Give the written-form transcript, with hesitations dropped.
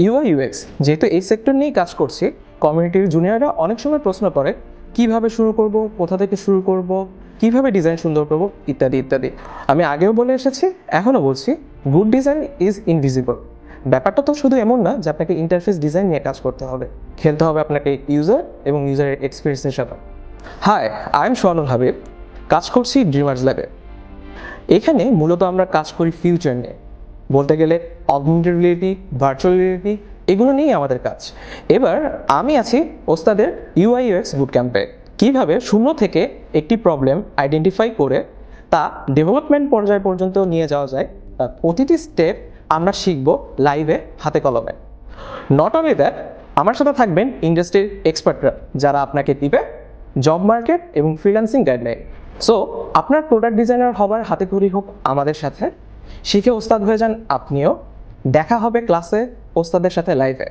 UI UX যেহেতু এই sector নিয়েই কাজ করছি, কমিউনিটির জুনিয়ররা অনেক সময় প্রশ্ন করে কিভাবে শুরু করব, কোথা থেকে শুরু করব, কিভাবে ডিজাইন সুন্দর করব, ইত্যাদি ইত্যাদি। আমি আগেও বলে এসেছি, এখনও বলছি, গুড ডিজাইন ইজ ইনভিজিবল। ব্যাপারটা তো শুধু এমন না যে আপনাকে ইন্টারফেস ডিজাইন নিয়ে কাজ করতে হবে, খেলতে হবে আপনাকে ইউজার এবং ইউজারের এক্সপিরিয়েন্সের সাথে। হাই, আই এম সোহানুল হাবিব, কাজ করছি ড্রিমার্স ল্যাবে। এখানে মূলত আমরা কাজ করি ফিউচার নিয়ে, বলতে গেলে অগমেন্টেড রিয়েলিটি, ভার্চুয়াল রিয়েলিটি, এগুলো নিয়েই আমাদের কাজ। এবার আমি আছি ওস্তাদের ইউআই ইউএক্স বুট ক্যাম্পে। কীভাবে শূন্য থেকে একটি প্রবলেম আইডেন্টিফাই করে তা ডেভেলপমেন্ট পর্যায় পর্যন্ত নিয়ে যাওয়া যায়, তার প্রতিটি স্টেপ আমরা শিখব লাইভে, হাতে কলমে। নট অনলি দ্যাট, আমার সাথে থাকবেন ইন্ডাস্ট্রির এক্সপার্টরা, যারা আপনাকে দিবে জব মার্কেট এবং ফ্রিল্যান্সিং গাইডলাইন। সো আপনার প্রোডাক্ট ডিজাইনার হবার হাতে খড়ি হোক আমাদের সাথে, শিখে ওস্তাদ হয়ে যান আপনিও। দেখা হবে ক্লাসে ওস্তাদের সাথে লাইভে।